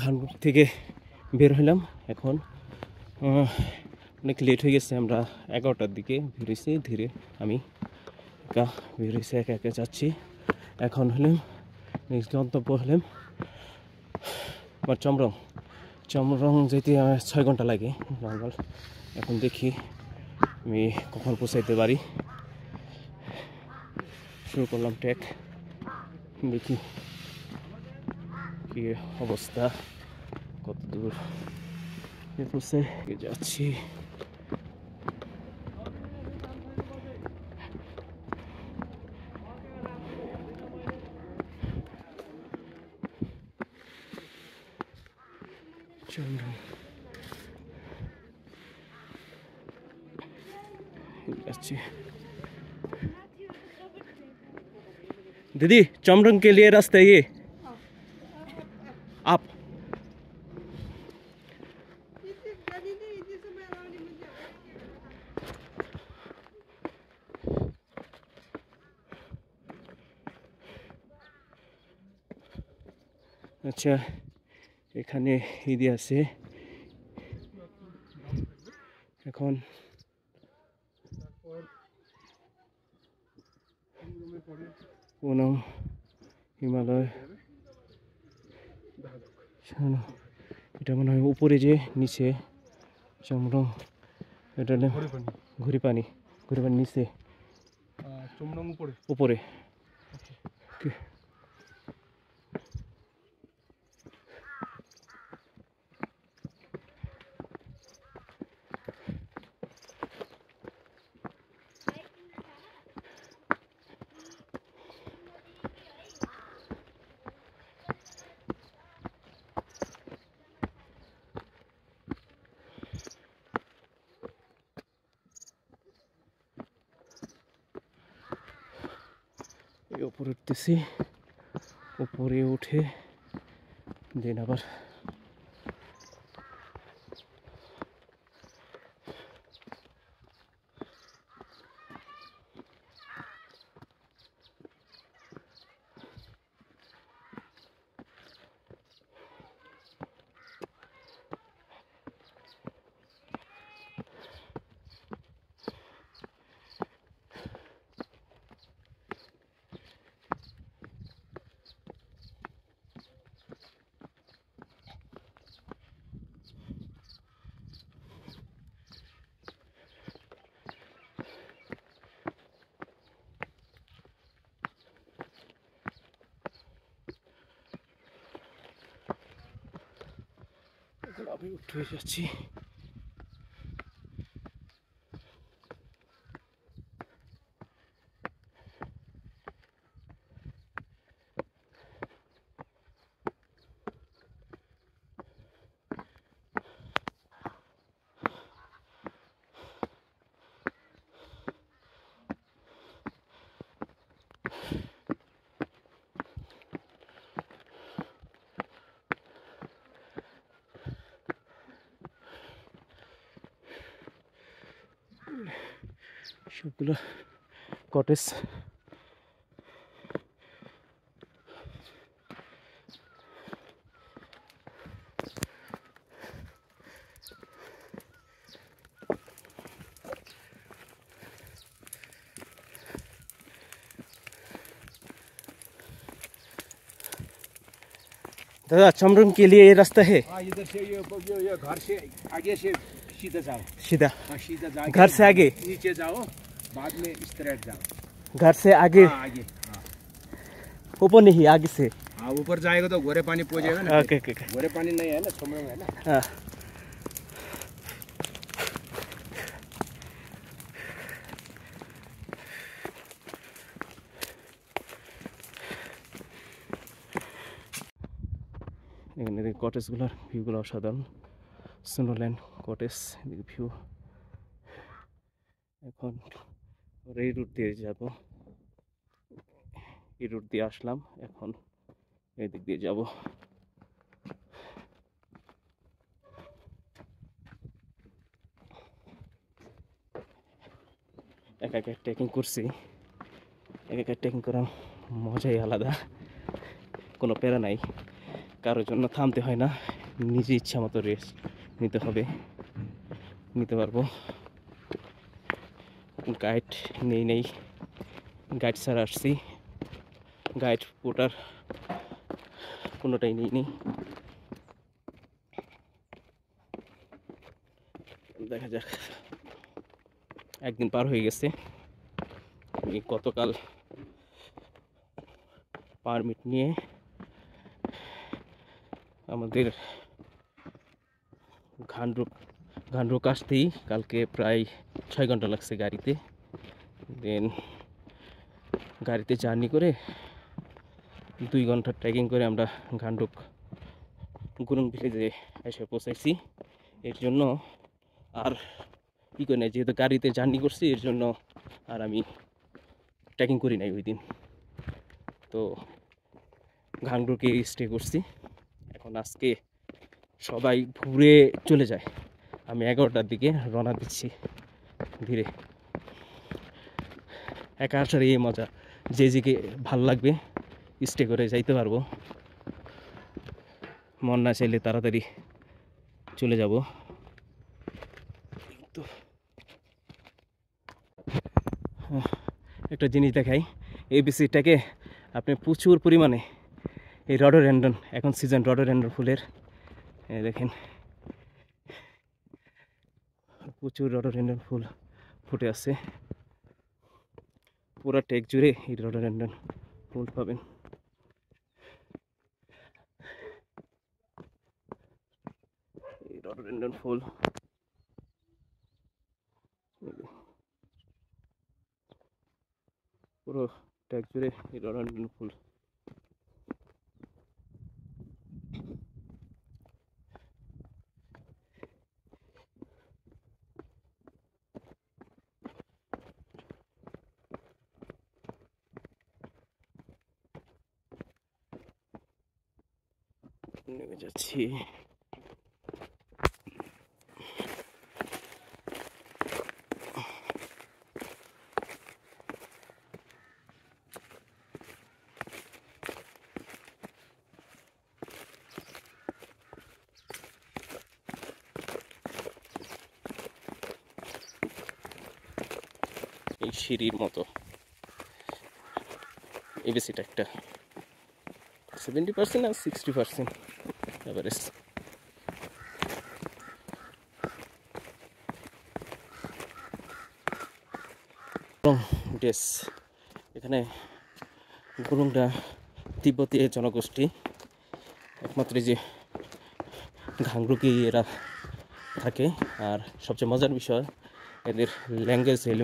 ঘানপুর থেকে বের হলাম। এখন অনেক লেট হয়ে গেছে, আমরা 11টার দিকে বেরিয়েছি। ধীরে আমি একা বেরিয়েছি, একা একা যাচ্ছি। এখন হলাম নেক্সট গন্তব্য হলাম আমার চমরং যেতে 6 ঘন্টা লাগে নর্মাল। এখন দেখি আমি কখন পৌঁছাইতে পারি। শুরু করলাম ট্রেক, দেখি কি অবস্থা, কত দূর পৌঁছে যাচ্ছি। दीदी चमरंग के लिए रास्ता ये आप আচ্ছা এখানে ইদি আছে। এখন ওনাম হিমালয়, এটা মনে হয় উপরে যে নিচে চমরং, এটা ঘুরি পানি নিচে, চমরং উপরে। উপরে উঠতেছি, উপরে উঠে দেন আবার আমি উঠে যাচ্ছি। সবগুলো কটেজ, दादा चमरंग के लिए ये रास्ता है? इधर से ये घर से आगे से सीधा जाओ, सीधा सीधा जाओ, घर से आगे नीचे जाओ, बाद में स्ट्रेट जाओ, घर से आगे आगे ऊपर नहीं आगे से। हाँ ऊपर जाएगा तो गोरे पानी पहुंचेगा ना। ओके ओके, गोरे पानी नहीं है ना, चमरंग है ना। हाँ এখানে কটেজগুলোর ভিউগুলো অসাধারণ, স্নোল্যান্ড কটেজ ভিউ। এখন এই রুট দিয়ে যাব, এই রুট দিয়ে আসলাম, এখন এই দিক দিয়ে যাব। একা একা ট্রেকিং করছি, একা একা ট্রেকিং করার মজাই আলাদা, কোনো প্যারা নাই। কারোর জন্য থামতে হয় না, নিজে ইচ্ছা মতো রেস্ট নিতে পারবো। গাইড নেই, গাইড ছাড়া আসছি, গাইড পোটার কোনোটাই নেই। দেখা যাক, একদিন পার হয়ে গেছে। আমি গতকাল পারমিট নিয়ে আমাদের ঘান্ডুক আসতেই কালকে প্রায় 6 ঘন্টা লাগছে গাড়িতে। দেন গাড়িতে জার্নি করে 2 ঘন্টা ট্রেকিং করে আমরা ঘান্ডুক গুরুং ভিলেজে এসে পৌঁছাইছি। এর জন্য আর কী করি না, যেহেতু গাড়িতে জার্নি করছি এর জন্য আর আমি ট্রেকিং করি নাই ওই দিন। তো ঘাংডুকে স্টে করছি। এখন আজকে সবাই ঘুরে চলে যায়, আমি 11টার দিকে রওনা দিচ্ছি ধীরে। একা আসার এই মজা, যে যেকে ভাল লাগবে স্টে করে যাইতে পারবো, মন না চাইলে তাড়াতাড়ি চলে যাব। তো একটা জিনিস দেখাই, এই বিচিটাকে আপনি প্রচুর পরিমাণে এই রডোডেনড্রন, এখন সিজন রডোডেনড্রন ফুলের, দেখেন প্রচুর রডোডেনড্রন ফুল ফুটে আছে। পুরা টেক জুড়ে এই রডোডেনড্রন ফুল পাবেন। এই রডোডেনড্রন ফুল পুরো টেক জুড়ে এই রডোডেনড্রন ফুল। নেমে যাচ্ছি। এই সিঁড়ির মতো এবিসিটা একটা 70% আর 60% এভারেজ। ডেস, এখানে গুরুংরা তিব্বতী জনগোষ্ঠী, একমাত্র যে ঘাংরুকি এরা থাকে। আর সবচেয়ে মজার বিষয়, এদের ল্যাঙ্গুয়েজ হল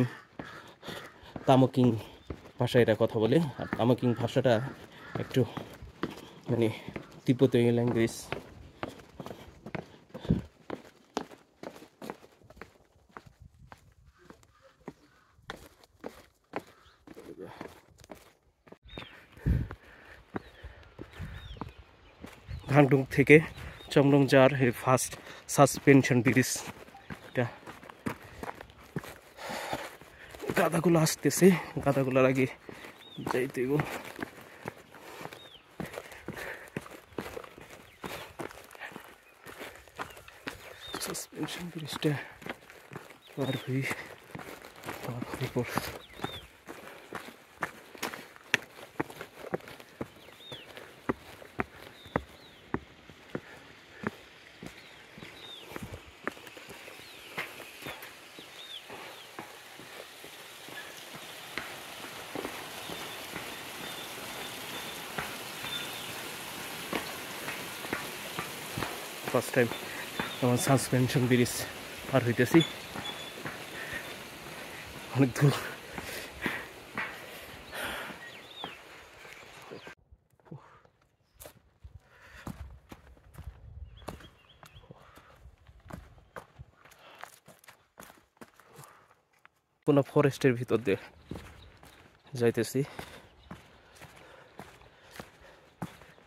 তামোকিং ভাষায় এরা কথা বলে। আর তামোকিং ভাষাটা একটু মানে তিব্বতী ল্যাঙ্গুয়েজ। ঘাংডুং থেকে চমরং যাওয়ার এই ফার্স্ট সাসপেনশন ব্রিজ। এটা গাদাগুলো আসতেছে, গাদাগুলোর আগে যাইতে গো। সাসপেনশন ব্রিজটা পার হয়ে উপর ফার্স্ট টাইম আমার সাসপেনশন ব্রিজ পার হইতেছি, অনেক দূর। পুরো ফরেস্টের ভিতর দিয়ে যাইতেছি।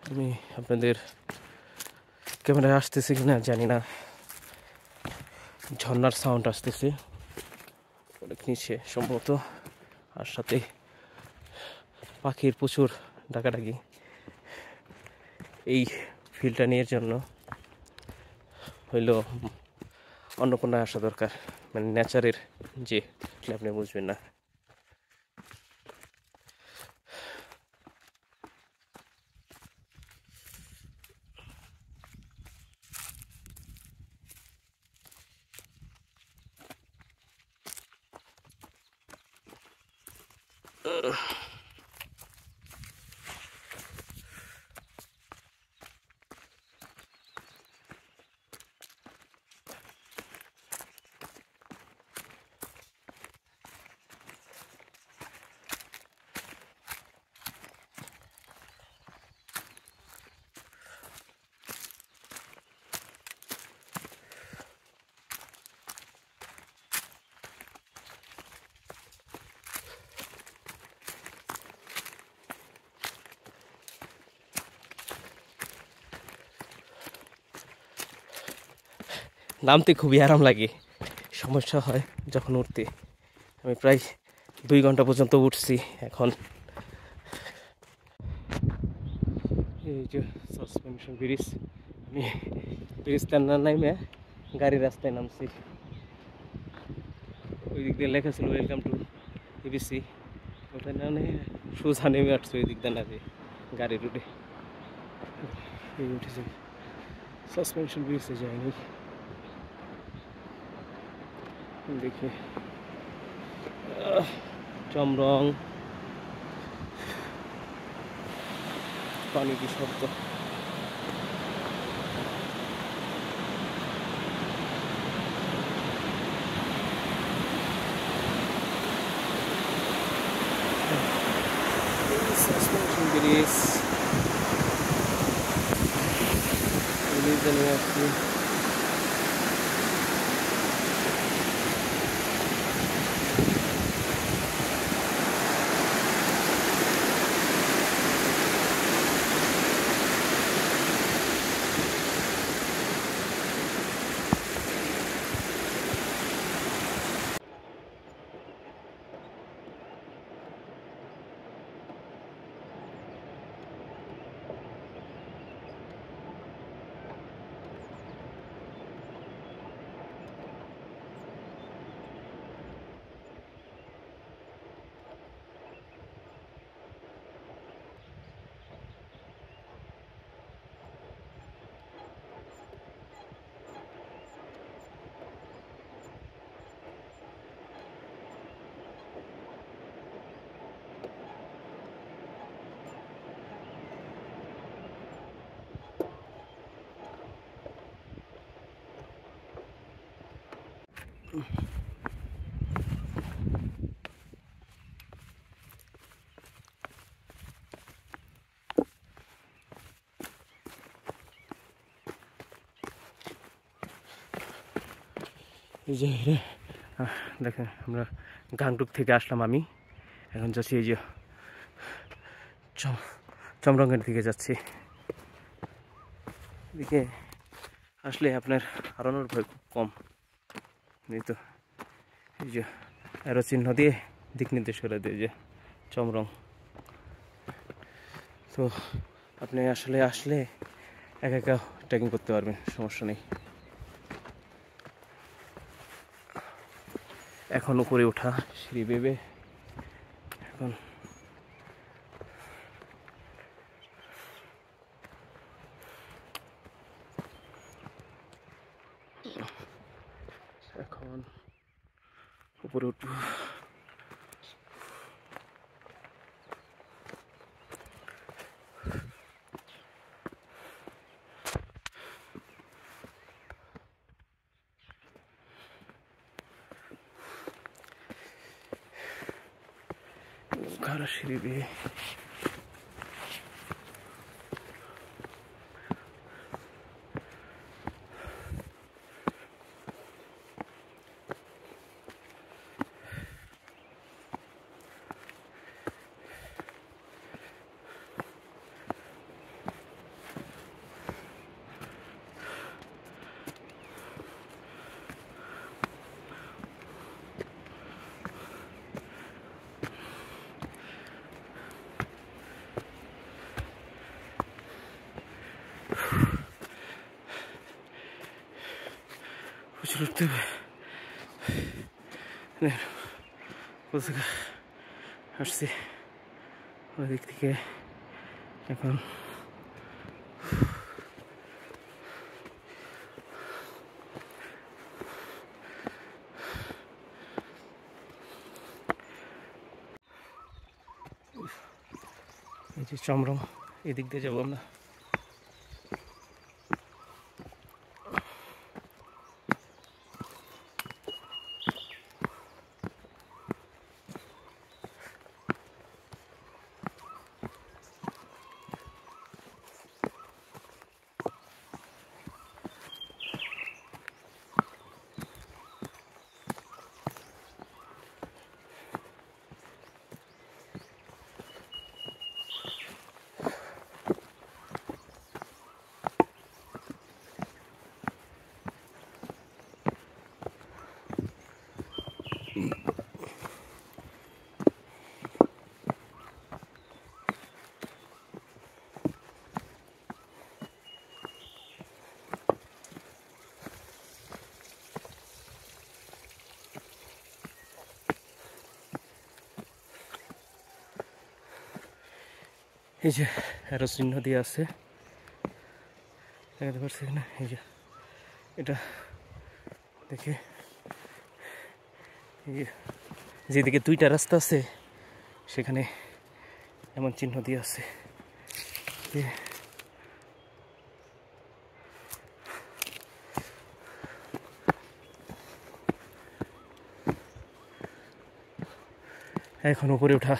আমি আপনাদের ক্যামেরায় আসতেছে কিনা জানি না, ঝর্ণার সাউন্ড আসতেছে অনেক নিচে সম্ভবত, আর সাথে পাখির প্রচুর ডাকাডাকি। এই ফিলটা নিয়ে জন্য হইলো অন্য কোনো আসা দরকার, মানে নেচারের যে আপনি বুঝবেন না। নামতে খুবই আরাম লাগে, সমস্যা হয় যখন উঠতে। আমি প্রায় 2 ঘন্টা পর্যন্ত উঠছি এখন। এই যে সাসপেনশন ব্রিজ, আমি ব্রিজটা না নামে গাড়ি রাস্তায় নামছি। ওই দিক দিয়ে লেখা ছিল ওয়েলকাম টু এবিসি, ওটা না নেই সোজা নেমে আসছে ওই দিক দিয়ে না যে গাড়ির উঠে এই উঠেছে। সাসপেনশন ব্রিজে যায়নি, দেখি চমরং পানি কি শব্দ। সাসপেনশন ব্রিজ নিয়ে আসছি। এই যে দেখেন আমরা গাংটক থেকে আসলাম, আমি এখন যাচ্ছি এই যে চমরঙ্গের দিকে যাচ্ছি। এদিকে আসলে আপনার হারানোর ভয় খুব কম, এই তো এই যে অ্যারো চিহ্ন দিয়ে দিক নির্দেশ করে দিয়ে যে চমরং। তো আপনি আসলে আসলে একা একা ট্রেকিং করতে পারবেন, সমস্যা নেই। এখন উপরে ওঠা সিঁড়ি বেবে এখন এখন উপরে উঠবো। খারা সিঁড়ি বেয়ে প্রচুর উঠতে হবে। কোথা আসছি ওই দিক থেকে এখন এই যে চমরং, এদিক দিয়ে যাবো আমরা। এই যে আরো চিহ্ন দিয়ে আছে, দেখাতে পারছি না? এই যে এটা দেখে, এই যেদিকে দুইটা রাস্তা আছে সেখানে এমন চিহ্ন দিয়ে আছে। এখন উপরে ওঠা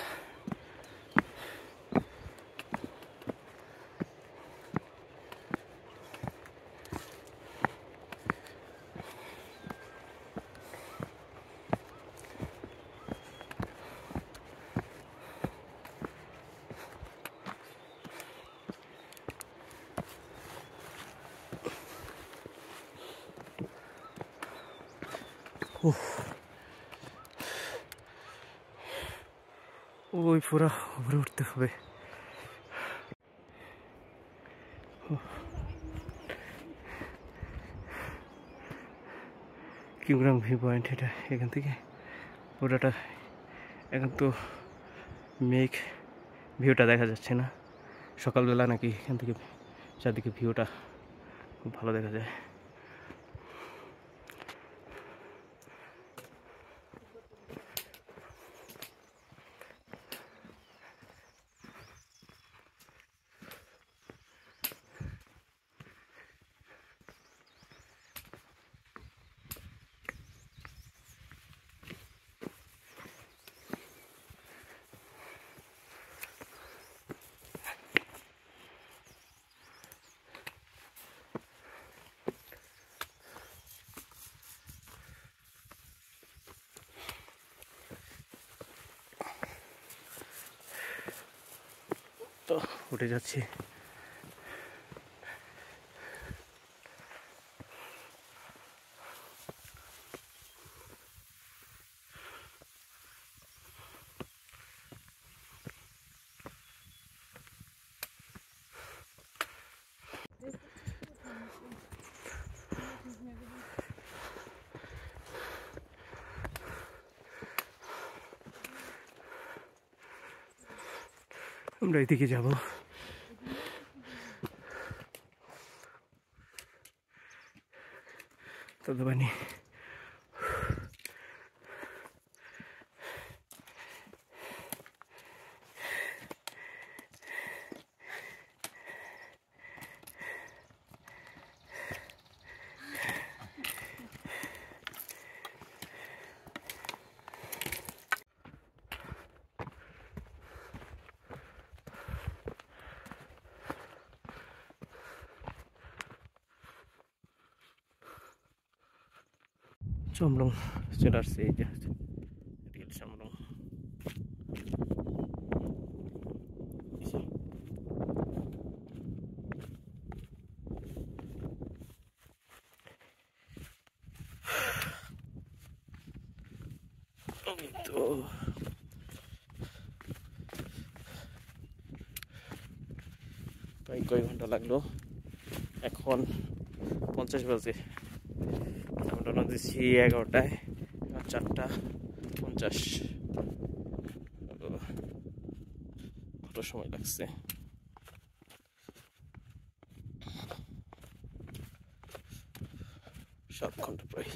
ওই পুরা উপরে উঠতে হবে। কিউগ্রাম ভিউ পয়েন্ট এটা, এখান থেকে পুরাটা এখন তো মেঘ, ভিউটা দেখা যাচ্ছে না। সকালবেলা নাকি এখান থেকে চারদিকে ভিউটা খুব ভালো দেখা যায়। তো উঠে যাচ্ছি। আমরা এদিকে যাব। ততবানি চমরং চলে আসছে। এই যে রিয়েল চমরং। তো প্রায় কয়েক ঘন্টা লাগলো, এখন 50 বাজে। আমরা রওনা দিচ্ছি 11টায়, 4টা 50। কত সময় লাগছে? 7 ঘন্টা প্রায়।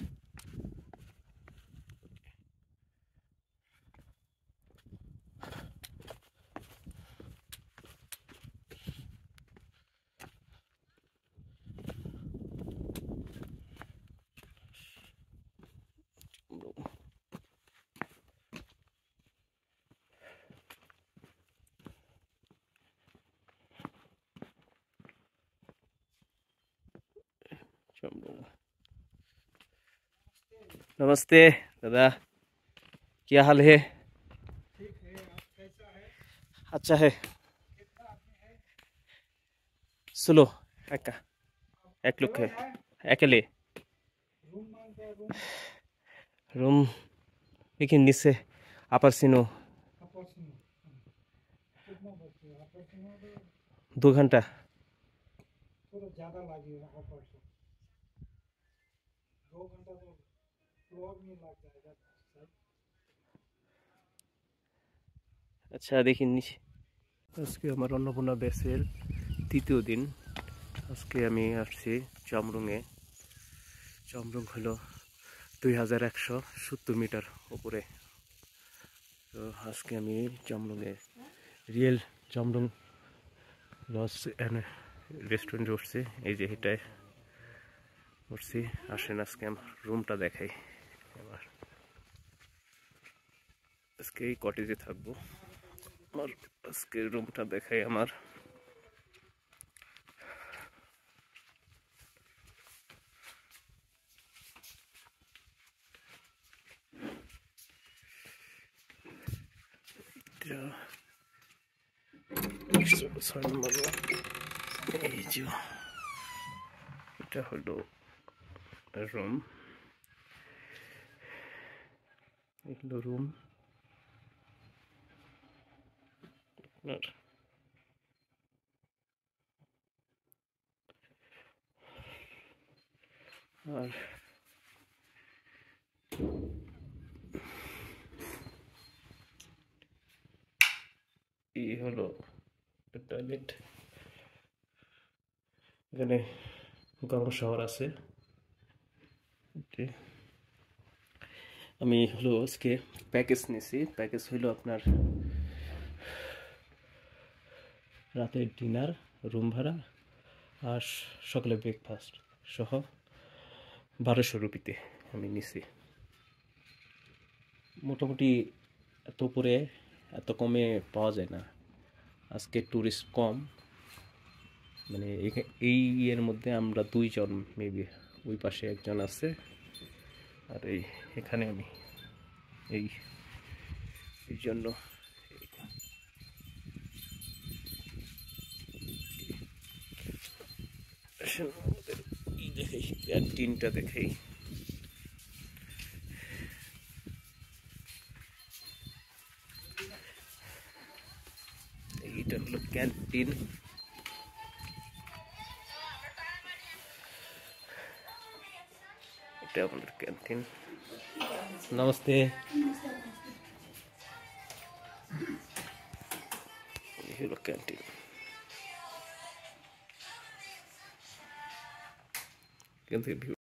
नमस्ते दादा, क्या हाल है? ठीक है, आप कैसा है? अच्छा है। कितना आदमी है? सुनो, एक लोग है, अकेले। रूम मांग रहे, रूम रूम लेकिन नीचे अपर सिनो अपर्चुनिटी कितना बचते हैं? अपर्चुनिटी 2 घंटा। थोड़ा ज़्यादा लगेगा। अपर्चुनिटी 2 घंटा तो फ्लोर में लग जाएगा सर। আচ্ছা দেখি নিচে। আজকে আমার অন্নপূর্ণা ব্যাচের তৃতীয় দিন। আজকে আমি আসছি চামরুংয়ে। চামরুং হলো 2170 মিটার উপরে। তো আজকে আমি চামরুংয়ে রিয়েল চামরুং লজ অ্যান্ড রেস্টুরেন্টে উঠছি। এই যে এটায় উঠছি। আসেন আজকে আমার রুমটা দেখাই। আমার আজকে এই কটেজে থাকবো। আমার আজকে রুমটা দেখাই আমার। এটা 6 নম্বর রুম। এই যে এটা হলো রুম, এগুলো রুম। আপনার আর এই হলো টয়লেট। এখানে গরম শাওয়ার আছে। আমি হলো আজকে প্যাকেজ নিয়েছি। প্যাকেজ হলো আপনার রাতের ডিনার, রুম ভাড়া আর সকালে ব্রেকফাস্ট সহ 1200 রুপিতে আমি নিছি। মোটামুটি এত উপরে এত কমে পাওয়া যায় না। আজকে ট্যুরিস্ট কম, মানে এই ইয়ের মধ্যে আমরা 2 জন মেবি, ওই পাশে একজন আছে আর এখানে আমি এই জন্য আমাদের দেখাই ক্যান্টিনটা দেখাই। এইটা হলো ক্যান্টিন। এটা আমাদের ক্যান্টিন। নমস্তে। এই হলো ক্যান্টিন। ক্যান্টিন